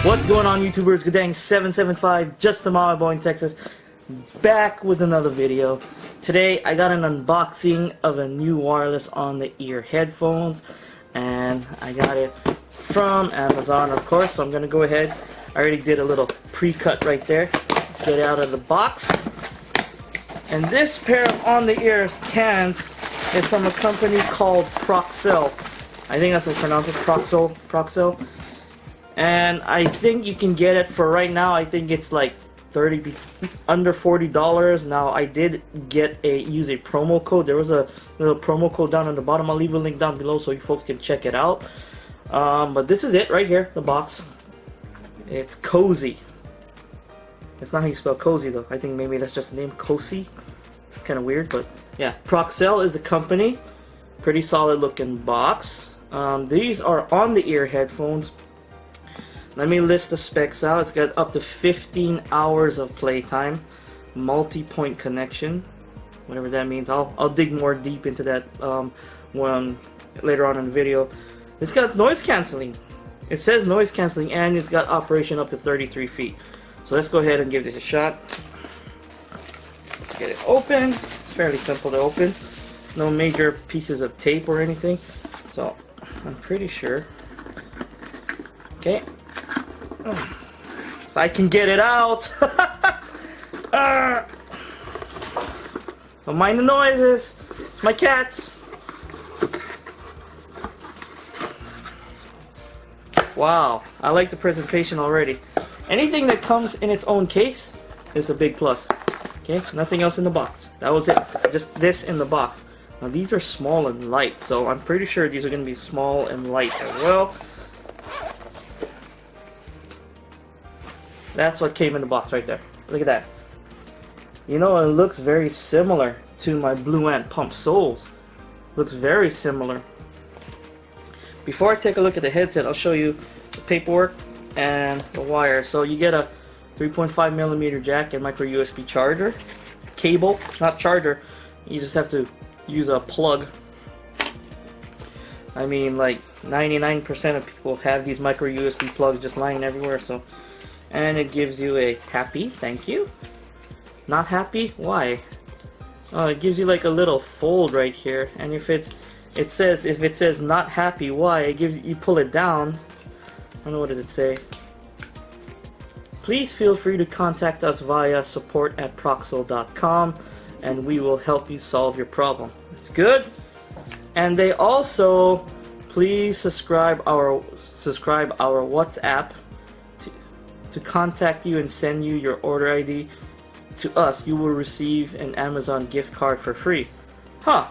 What's going on, YouTubers? Guddang 775, just a mama boy in Texas, back with another video. Today I got an unboxing of a new wireless on the ear headphones, and I got it from Amazon, of course. So I'm gonna go ahead. I already did a little pre-cut right there. Get it out of the box. And this pair of on-the-ear cans is from a company called Proxelle. I think that's what it's pronounced, Proxelle. And I think you can get it for right now. I think it's like under $40. Now I did use a promo code. There was a little promo code down on the bottom. I'll leave a link down below so you folks can check it out. But this is it right here, the box. It's cozy. It's not how you spell cozy though. I think maybe that's just the name, cozy. It's kind of weird, but yeah. Proxelle is the company. Pretty solid looking box. These are on the ear headphones. Let me list the specs out. It's got up to 15 hours of playtime, multi-point connection, whatever that means. I'll dig more deep into that when later on in the video. It's got noise canceling. It says noise canceling, and it's got operation up to 33 feet. So let's go ahead and give this a shot. Let's get it open. It's fairly simple to open. No major pieces of tape or anything. So I'm pretty sure. Okay. If I can get it out. Don't mind the noises. It's my cats. Wow, I like the presentation already. Anything that comes in its own case is a big plus. Okay, nothing else in the box. That was it. Just this in the box. Now these are small and light, so I'm pretty sure these are going to be small and light as well. That's what came in the box right there. Look at that. You know, it looks very similar to my Blue Ant pump soles. Looks very similar. Before I take a look at the headset, I'll show you the paperwork and the wire. So you get a 3.5mm jack and micro USB charger. Cable, not charger. You just have to use a plug. I mean, like 99% of people have these micro USB plugs just lying everywhere. So. And it gives you a happy, thank you. Not happy? Why? Oh, it gives you like a little fold right here. And if it says not happy, why? It gives you pull it down. I don't know, what does it say? Please feel free to contact us via support@proxelle.com and we will help you solve your problem. It's good. And they also, please subscribe our WhatsApp to contact you and send you your order ID to us. You will receive an Amazon gift card for free. Huh?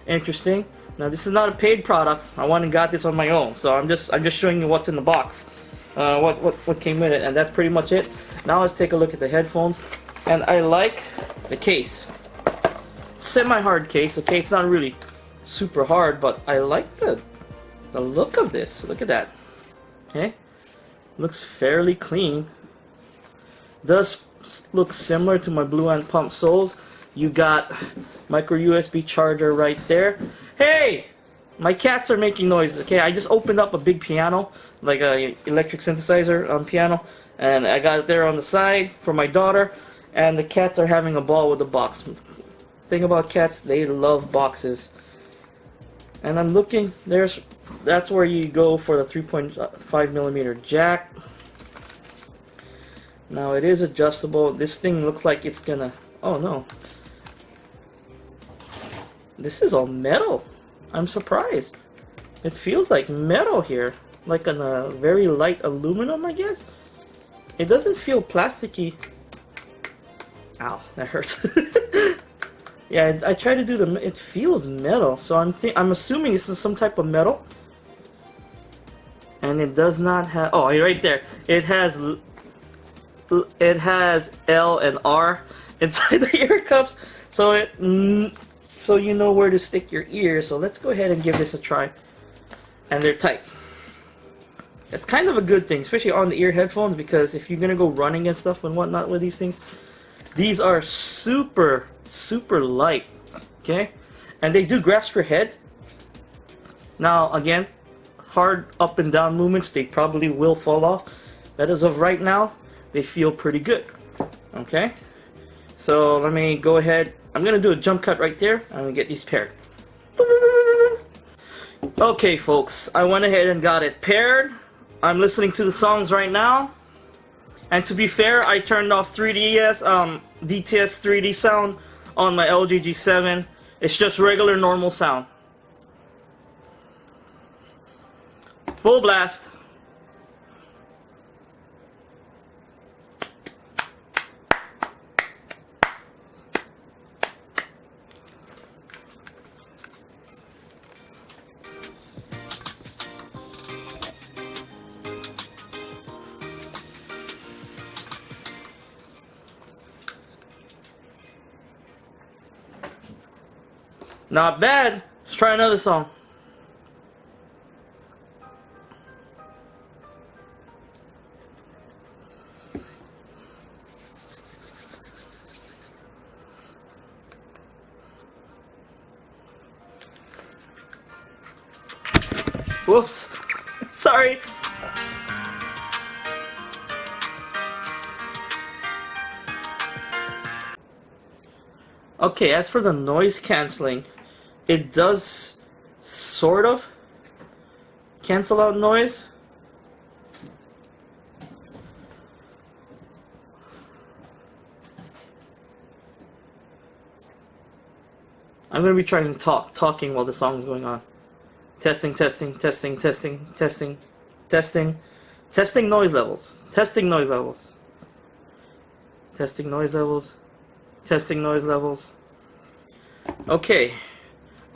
Interesting. Now this is not a paid product. I went and got this on my own, so I'm just showing you what's in the box, what came with it, and that's pretty much it. Now let's take a look at the headphones, and I like the case. Semi-hard case. Okay, it's not really super hard, but I like the look of this. Look at that. Okay. Looks fairly clean. Does look similar to my Blue Ant pump soles. You got micro USB charger right there. Hey! My cats are making noises. Okay, I just opened up a big piano, like a electric synthesizer piano, and I got it there on the side for my daughter, and the cats are having a ball with the box. Thing about cats, they love boxes. And I'm looking, that's where you go for the 3.5mm jack. Now it is adjustable. This thing looks like it's gonna, oh no. This is all metal. I'm surprised. It feels like metal here. Like on a very light aluminum, I guess. It doesn't feel plasticky. Ow, that hurts. Yeah, I try to do it feels metal, so I'm assuming this is some type of metal. And it does not have, oh, right there. It has L and R inside the ear cups, so so you know where to stick your ear. So let's go ahead and give this a try. And they're tight. It's kind of a good thing, especially on the ear headphones, because if you're gonna go running and stuff and whatnot with these things, these are super light. Okay, and they do grasp your head. Now again, hard up and down movements, they probably will fall off. But as of right now, they feel pretty good. Okay? So let me go ahead. I'm going to do a jump cut right there. I'm going to get these paired. Okay, folks. I went ahead and got it paired. I'm listening to the songs right now. And to be fair, I turned off DTS 3D sound on my LG G7. It's just regular normal sound. Full blast. Not bad. Let's try another song. Whoops. Sorry. Okay, as for the noise cancelling, it does sort of cancel out noise. I'm going to be trying talking while the song is going on. Testing, testing, testing, testing, testing, testing, testing noise levels. Testing noise levels. Testing noise levels. Testing noise levels. Okay.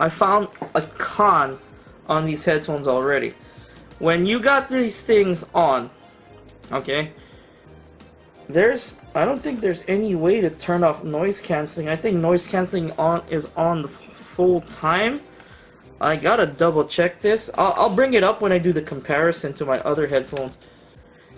I found a con on these headphones already. When you got these things on, okay, I don't think there's any way to turn off noise cancelling. I think noise cancelling is on the full time. I gotta double check this. I'll bring it up when I do the comparison to my other headphones.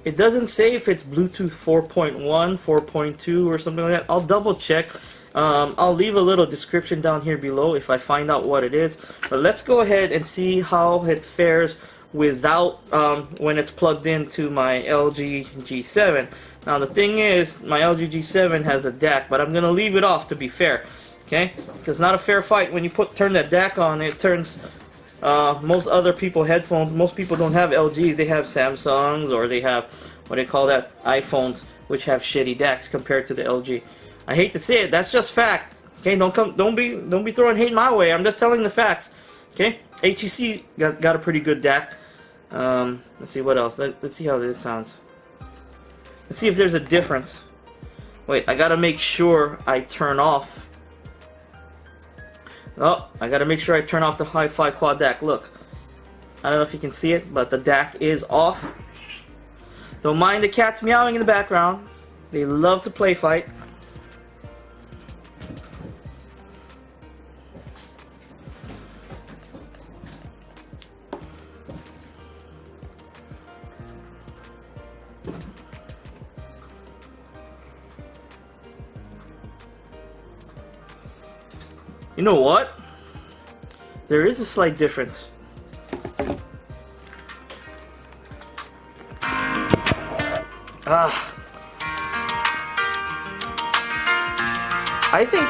It doesn't say if it's Bluetooth 4.1, 4.2 or something like that. I'll double check. I'll leave a little description down here below if I find out what it is. But let's go ahead and see how it fares without when it's plugged into my LG G7. Now the thing is, my LG G7 has the DAC, but I'm gonna leave it off to be fair. Okay, because it's not a fair fight when you turn that DAC on. It turns most other people headphones. Most people don't have LGs. They have Samsungs, or they have what do they call that, iPhones, which have shitty DACs compared to the LG. I hate to say it. That's just fact. Okay, don't be throwing hate my way. I'm just telling the facts. Okay, HTC got a pretty good DAC. Let's see what else. Let's see how this sounds. Let's see if there's a difference. Wait, I gotta make sure I turn off. Oh, I gotta make sure I turn off the Hi-Fi Quad DAC. Look, I don't know if you can see it, but the DAC is off. Don't mind the cats meowing in the background. They love to play fight. You know what? There is a slight difference. I think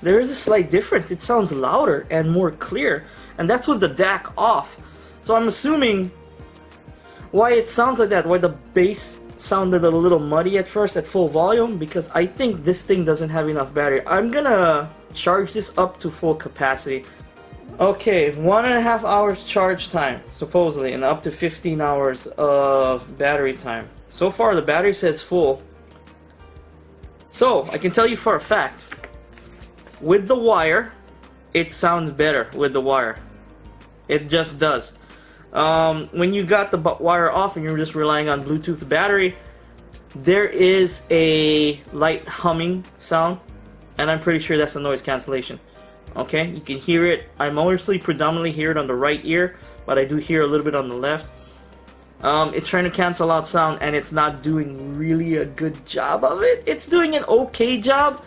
there is a slight difference. It sounds louder and more clear, and that's with the DAC off. So I'm assuming why it sounds like that, why the bass sounded a little muddy at first at full volume, because I think this thing doesn't have enough battery. I'm gonna charge this up to full capacity. Okay, 1.5 hours charge time, supposedly, and up to 15 hours of battery time. So far, the battery says full. So, I can tell you for a fact, with the wire, it sounds better with the wire. It just does. When you got the wire off and you're just relying on Bluetooth battery, there is a light humming sound, and I'm pretty sure that's the noise cancellation. Okay, you can hear it. I mostly predominantly hear it on the right ear, but I do hear a little bit on the left. It's trying to cancel out sound, and it's not doing really a good job of it. It's doing an okay job,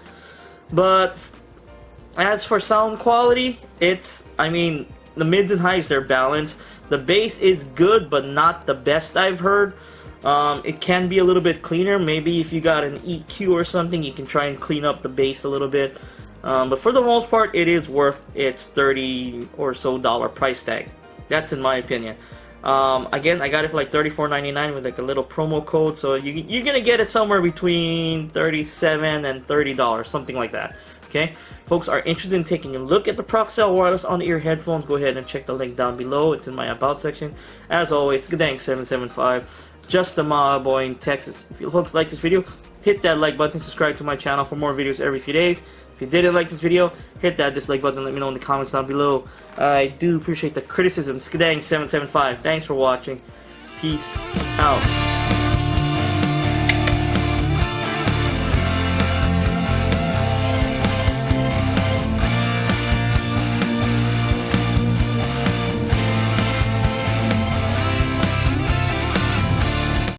but as for sound quality, I mean, the mids and highs, they're balanced. The bass is good, but not the best I've heard. It can be a little bit cleaner. Maybe if you got an EQ or something, you can try and clean up the bass a little bit. But for the most part, it is worth its $30 or so price tag. That's in my opinion. Again, I got it for like $34.99 with like a little promo code, so you're gonna get it somewhere between $37 and $30, something like that. Okay, folks are interested in taking a look at the Proxelle wireless on-ear headphones, go ahead and check the link down below. It's in my about section. As always, Guddang 775, just a mile boy in Texas. If you folks like this video, hit that like button, subscribe to my channel for more videos every few days. If you didn't like this video, hit that dislike button, let me know in the comments down below. I do appreciate the criticism. Guddang 775, thanks for watching. Peace out.